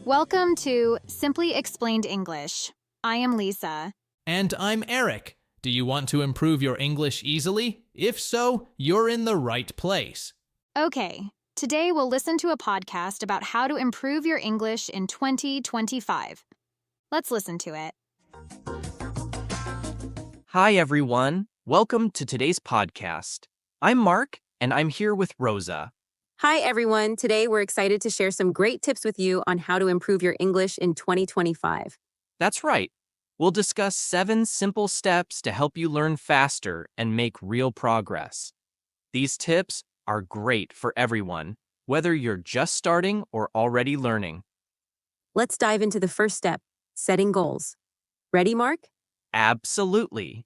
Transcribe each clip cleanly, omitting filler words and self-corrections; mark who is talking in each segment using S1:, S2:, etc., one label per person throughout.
S1: Welcome to Simply Explained English. I am Lisa.
S2: And I'm Eric. Do you want to improve your English easily? If so, you're in the right place.
S1: Okay, today we'll listen to a podcast about how to improve your English in 2025. Let's listen to it.
S3: Hi, everyone. Welcome to today's podcast. I'm Mark, and I'm here with Rosa.
S4: Hi, everyone. Today, we're excited to share some great tips with you on how to improve your English in 2025.
S3: That's right. We'll discuss 7 simple steps to help you learn faster and make real progress. These tips are great for everyone, whether you're just starting or already learning.
S4: Let's dive into the first step, setting goals. Ready, Mark?
S3: Absolutely.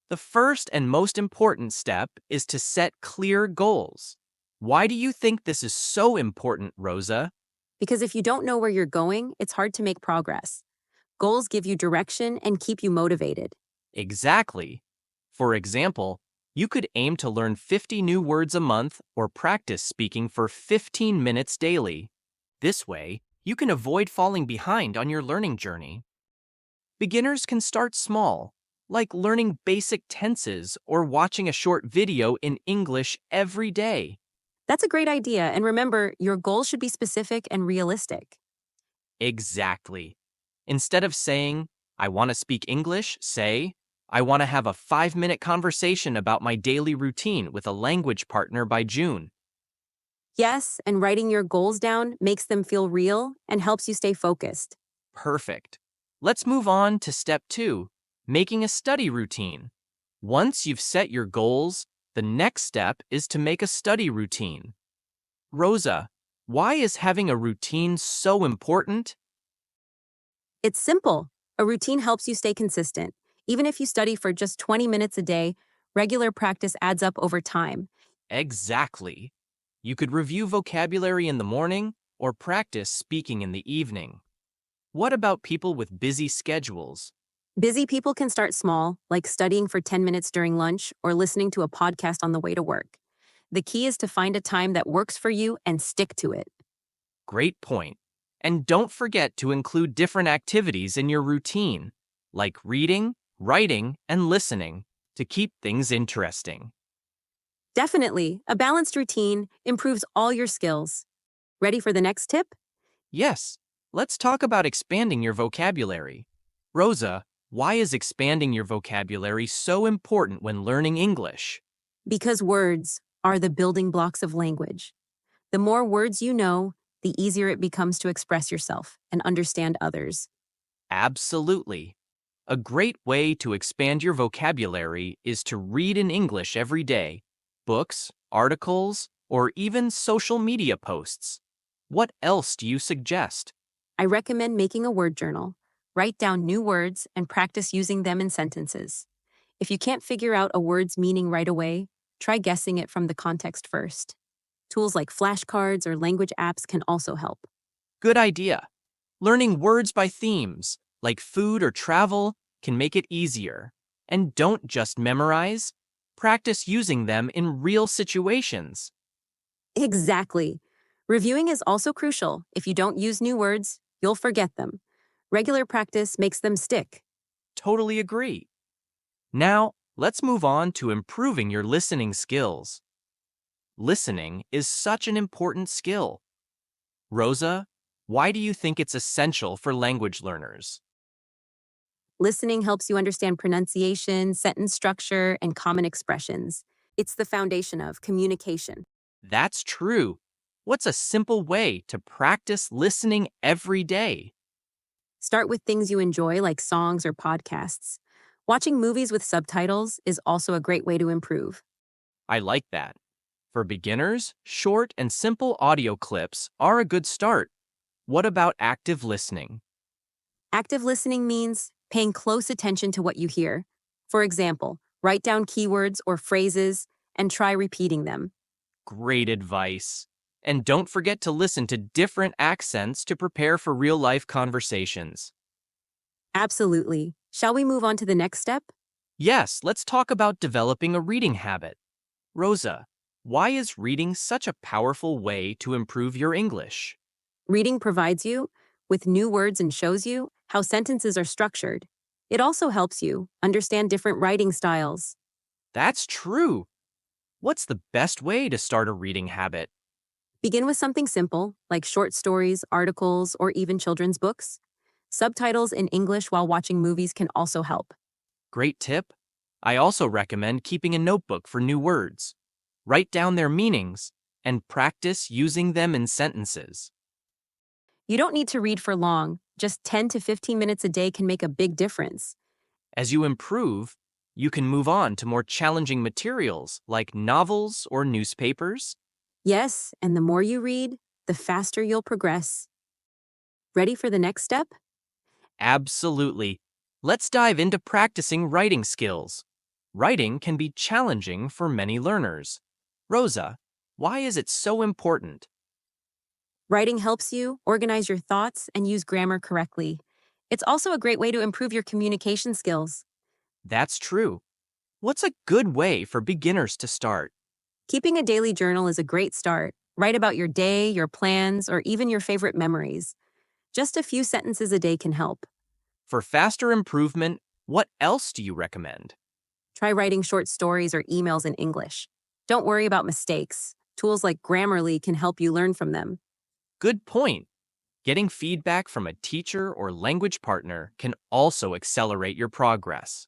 S3: The first and most important step is to set clear goals. Why do you think this is so important, Rosa?
S4: Because if you don't know where you're going, it's hard to make progress. Goals give you direction and keep you motivated.
S3: Exactly. For example, you could aim to learn 50 new words a month or practice speaking for 15 minutes daily. This way, you can avoid falling behind on your learning journey. Beginners can start small, like learning basic tenses or watching a short video in English every day.
S4: That's a great idea, and remember, your goals should be specific and realistic.
S3: Exactly. Instead of saying, I want to speak English, say, I want to have a 5-minute conversation about my daily routine with a language partner by June.
S4: Yes, and writing your goals down makes them feel real and helps you stay focused.
S3: Perfect. Let's move on to step 2, making a study routine. Once you've set your goals, the next step is to make a study routine. Rosa, why is having a routine so important?
S4: It's simple. A routine helps you stay consistent. Even if you study for just 20 minutes a day, regular practice adds up over time.
S3: Exactly. You could review vocabulary in the morning or practice speaking in the evening. What about people with busy schedules?
S4: Busy people can start small, like studying for 10 minutes during lunch or listening to a podcast on the way to work. The key is to find a time that works for you and stick to it.
S3: Great point. And don't forget to include different activities in your routine, like reading, writing, and listening, to keep things interesting.
S4: Definitely, a balanced routine improves all your skills. Ready for the next tip?
S3: Yes, let's talk about expanding your vocabulary. Rosa, why is expanding your vocabulary so important when learning English?
S4: Because words are the building blocks of language. The more words you know, the easier it becomes to express yourself and understand others.
S3: Absolutely. A great way to expand your vocabulary is to read in English every day, books, articles, or even social media posts. What else do you suggest?
S4: I recommend making a word journal. Write down new words and practice using them in sentences. If you can't figure out a word's meaning right away, try guessing it from the context first. Tools like flashcards or language apps can also help.
S3: Good idea. Learning words by themes, like food or travel, can make it easier. And don't just memorize, practice using them in real situations.
S4: Exactly. Reviewing is also crucial. If you don't use new words, you'll forget them. Regular practice makes them stick.
S3: Totally agree. Now, let's move on to improving your listening skills. Listening is such an important skill. Rosa, why do you think it's essential for language learners?
S4: Listening helps you understand pronunciation, sentence structure, and common expressions. It's the foundation of communication.
S3: That's true. What's a simple way to practice listening every day?
S4: Start with things you enjoy, like songs or podcasts. Watching movies with subtitles is also a great way to improve.
S3: I like that. For beginners, short and simple audio clips are a good start. What about active listening?
S4: Active listening means paying close attention to what you hear. For example, write down keywords or phrases and try repeating them.
S3: Great advice. And don't forget to listen to different accents to prepare for real-life conversations.
S4: Absolutely. Shall we move on to the next step?
S3: Yes, let's talk about developing a reading habit. Rosa, why is reading such a powerful way to improve your English?
S4: Reading provides you with new words and shows you how sentences are structured. It also helps you understand different writing styles.
S3: That's true. What's the best way to start a reading habit?
S4: Begin with something simple, like short stories, articles, or even children's books. Subtitles in English while watching movies can also help.
S3: Great tip. I also recommend keeping a notebook for new words. Write down their meanings and practice using them in sentences.
S4: You don't need to read for long, just 10 to 15 minutes a day can make a big difference.
S3: As you improve, you can move on to more challenging materials like novels or newspapers.
S4: Yes, and the more you read, the faster you'll progress. Ready for the next step?
S3: Absolutely. Let's dive into practicing writing skills. Writing can be challenging for many learners. Rosa, why is it so important?
S4: Writing helps you organize your thoughts and use grammar correctly. It's also a great way to improve your communication skills.
S3: That's true. What's a good way for beginners to start?
S4: Keeping a daily journal is a great start. Write about your day, your plans, or even your favorite memories. Just a few sentences a day can help.
S3: For faster improvement, what else do you recommend?
S4: Try writing short stories or emails in English. Don't worry about mistakes. Tools like Grammarly can help you learn from them.
S3: Good point. Getting feedback from a teacher or language partner can also accelerate your progress.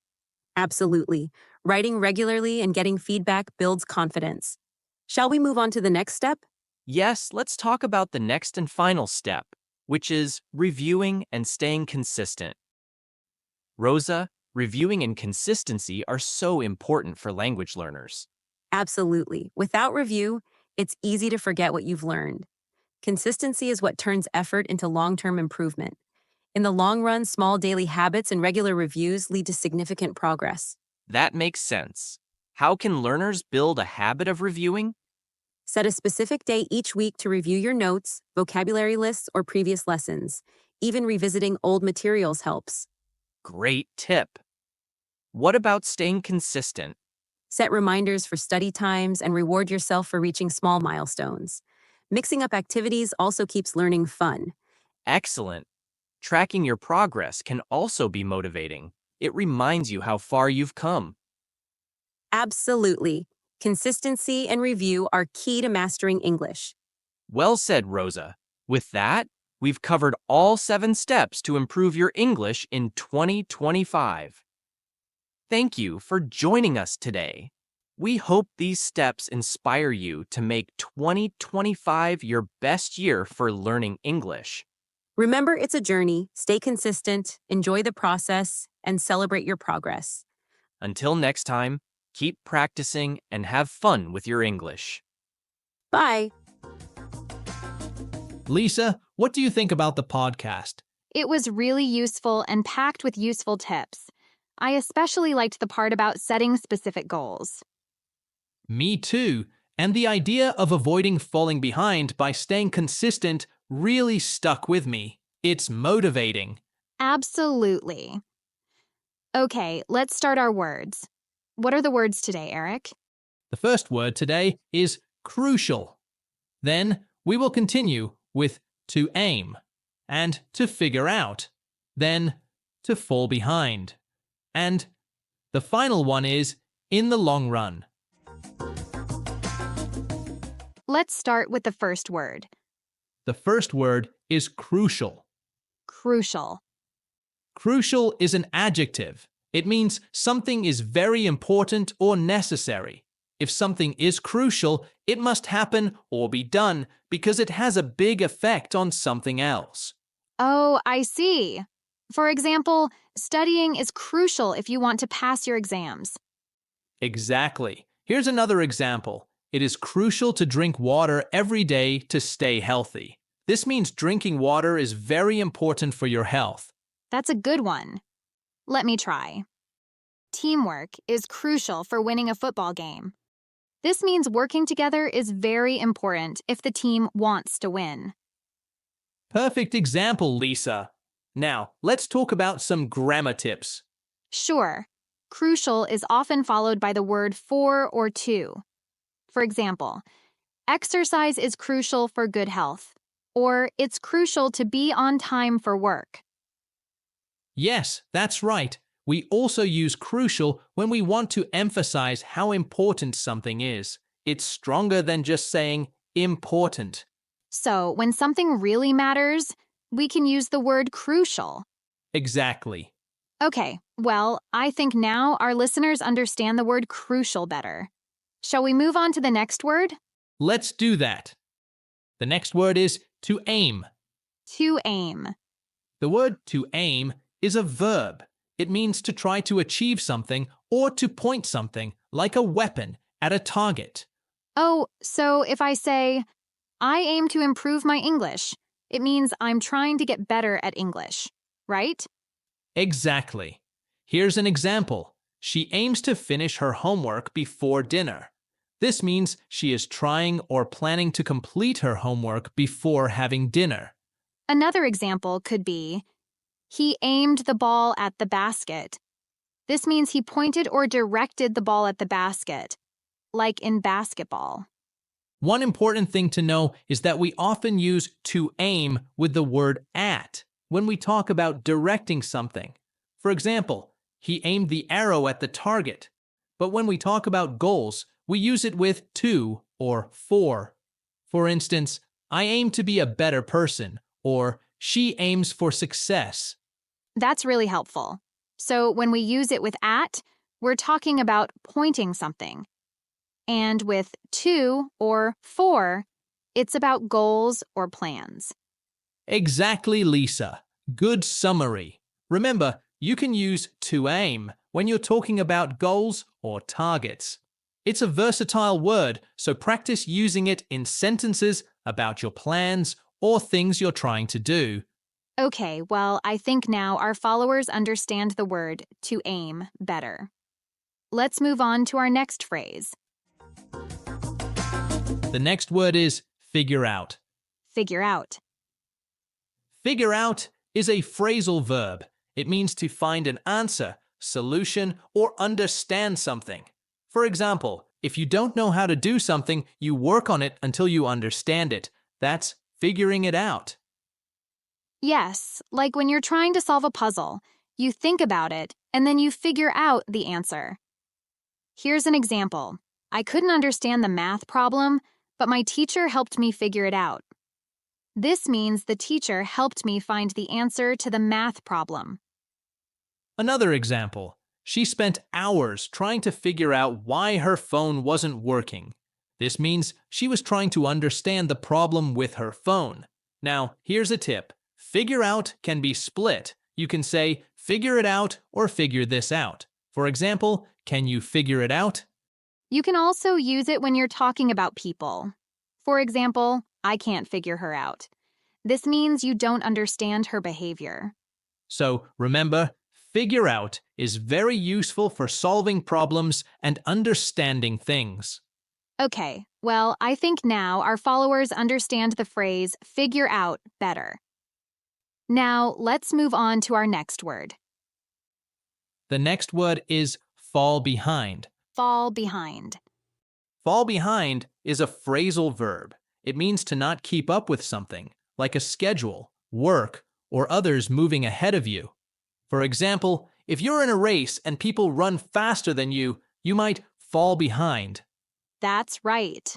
S4: Absolutely. Writing regularly and getting feedback builds confidence. Shall we move on to the next step?
S3: Yes, let's talk about the next and final step, which is reviewing and staying consistent. Rosa, reviewing and consistency are so important for language learners.
S4: Absolutely. Without review, it's easy to forget what you've learned. Consistency is what turns effort into long-term improvement. In the long run, small daily habits and regular reviews lead to significant progress.
S3: That makes sense. How can learners build a habit of reviewing?
S4: Set a specific day each week to review your notes, vocabulary lists, or previous lessons. Even revisiting old materials helps.
S3: Great tip. What about staying consistent?
S4: Set reminders for study times and reward yourself for reaching small milestones. Mixing up activities also keeps learning fun.
S3: Excellent. Tracking your progress can also be motivating. It reminds you how far you've come.
S4: Absolutely. Consistency and review are key to mastering English.
S3: Well said, Rosa. With that, we've covered all 7 steps to improve your English in 2025. Thank you for joining us today. We hope these steps inspire you to make 2025 your best year for learning English.
S4: Remember, it's a journey. Stay consistent, enjoy the process, and celebrate your progress.
S3: Until next time, keep practicing and have fun with your English.
S4: Bye.
S2: Lisa, what do you think about the podcast?
S1: It was really useful and packed with useful tips. I especially liked the part about setting specific goals.
S2: Me too. And the idea of avoiding falling behind by staying consistent really stuck with me. It's motivating.
S1: Absolutely. Okay, let's start our words. What are the words today, Eric?
S2: The first word today is crucial. Then we will continue with to aim and to figure out. Then to fall behind. And the final one is in the long run.
S1: Let's start with the first word.
S2: The first word is crucial.
S1: Crucial.
S2: Crucial is an adjective. It means something is very important or necessary. If something is crucial, it must happen or be done because it has a big effect on something else.
S1: Oh, I see. For example, studying is crucial if you want to pass your exams.
S2: Exactly. Here's another example. It is crucial to drink water every day to stay healthy. This means drinking water is very important for your health.
S1: That's a good one. Let me try. Teamwork is crucial for winning a football game. This means working together is very important if the team wants to win.
S2: Perfect example, Lisa. Now, let's talk about some grammar tips.
S1: Sure, crucial is often followed by the word for or to. For example, exercise is crucial for good health, or it's crucial to be on time for work.
S2: Yes, that's right. We also use crucial when we want to emphasize how important something is. It's stronger than just saying important.
S1: So, when something really matters, we can use the word crucial.
S2: Exactly.
S1: Okay, well, I think now our listeners understand the word crucial better. Shall we move on to the next word?
S2: Let's do that. The next word is to aim.
S1: To aim.
S2: The word to aim is a verb. It means to try to achieve something or to point something, like a weapon, at a target.
S1: Oh, so if I say, I aim to improve my English, it means I'm trying to get better at English, right?
S2: Exactly. Here's an example. She aims to finish her homework before dinner. This means she is trying or planning to complete her homework before having dinner.
S1: Another example could be, he aimed the ball at the basket. This means he pointed or directed the ball at the basket, like in basketball.
S2: One important thing to know is that we often use to aim with the word at when we talk about directing something. For example, he aimed the arrow at the target. But when we talk about goals, we use it with to or for. For instance, I aim to be a better person, or she aims for success.
S1: That's really helpful. So when we use it with at, we're talking about pointing something. And with to or for, it's about goals or plans.
S2: Exactly, Lisa. Good summary. Remember, you can use to aim when you're talking about goals or targets. It's a versatile word, so practice using it in sentences about your plans or things you're trying to do.
S1: Okay, well, I think now our followers understand the word to aim better. Let's move on to our next phrase.
S2: The next word is figure out.
S1: Figure out.
S2: Figure out is a phrasal verb. It means to find an answer, solution, or understand something. For example, if you don't know how to do something, you work on it until you understand it. That's figuring it out.
S1: Yes, like when you're trying to solve a puzzle, you think about it and then you figure out the answer. Here's an example. I couldn't understand the math problem, but my teacher helped me figure it out. This means the teacher helped me find the answer to the math problem.
S2: Another example. She spent hours trying to figure out why her phone wasn't working. This means she was trying to understand the problem with her phone. Now, here's a tip. Figure out can be split. You can say, figure it out or figure this out. For example, can you figure it out?
S1: You can also use it when you're talking about people. For example, I can't figure her out. This means you don't understand her behavior.
S2: So remember, figure out is very useful for solving problems and understanding things.
S1: Okay, well, I think now our followers understand the phrase figure out better. Now, let's move on to our next word.
S2: The next word is fall behind.
S1: Fall behind.
S2: Fall behind is a phrasal verb. It means to not keep up with something, like a schedule, work, or others moving ahead of you. For example, if you're in a race and people run faster than you, you might fall behind.
S1: That's right.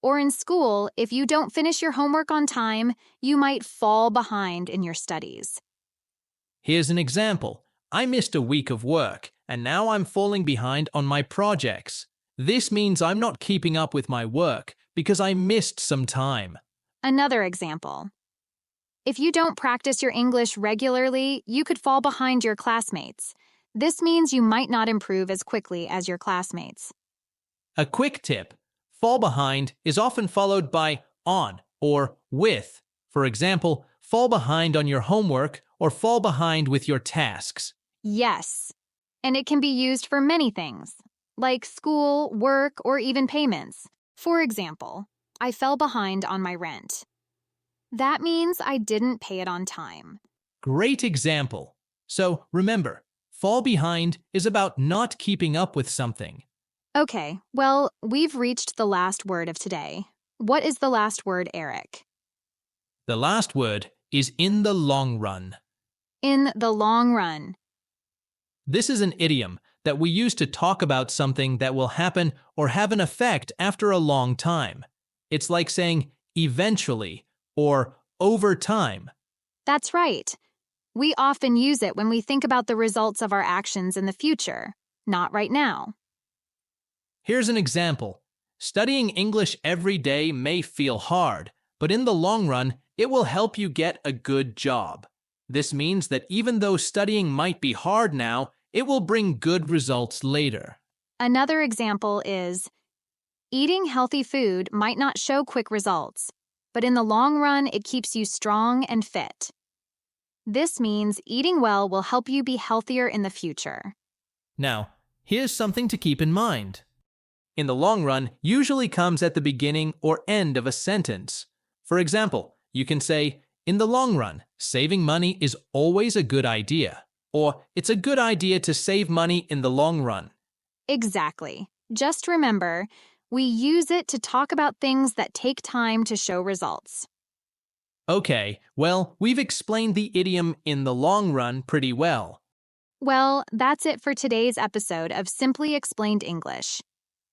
S1: Or in school, if you don't finish your homework on time, you might fall behind in your studies.
S2: Here's an example. I missed a week of work, and now I'm falling behind on my projects. This means I'm not keeping up with my work because I missed some time.
S1: Another example. If you don't practice your English regularly, you could fall behind your classmates. This means you might not improve as quickly as your classmates.
S2: A quick tip. Fall behind is often followed by on or with. For example, fall behind on your homework or fall behind with your tasks.
S1: Yes, and it can be used for many things, like school, work, or even payments. For example, I fell behind on my rent. That means I didn't pay it on time.
S2: Great example. So remember, fall behind is about not keeping up with something.
S1: Okay, well, we've reached the last word of today. What is the last word, Eric?
S2: The last word is in the long run.
S1: In the long run.
S2: This is an idiom that we use to talk about something that will happen or have an effect after a long time. It's like saying eventually or over time.
S1: That's right. We often use it when we think about the results of our actions in the future, not right now.
S2: Here's an example. Studying English every day may feel hard, but in the long run, it will help you get a good job. This means that even though studying might be hard now, it will bring good results later.
S1: Another example is, eating healthy food might not show quick results, but in the long run, it keeps you strong and fit. This means eating well will help you be healthier in the future.
S2: Now, here's something to keep in mind. In the long run usually comes at the beginning or end of a sentence. For example, you can say, in the long run, saving money is always a good idea. Or, it's a good idea to save money in the long run.
S1: Exactly. Just remember, we use it to talk about things that take time to show results.
S2: Okay, well, we've explained the idiom in the long run pretty well.
S1: Well, that's it for today's episode of Simply Explained English.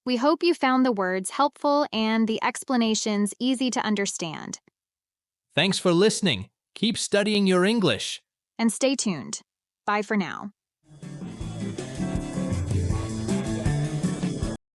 S1: We hope you found the words helpful and the explanations easy to understand.
S2: Thanks for listening. Keep studying your English.
S1: And stay tuned. Bye for now.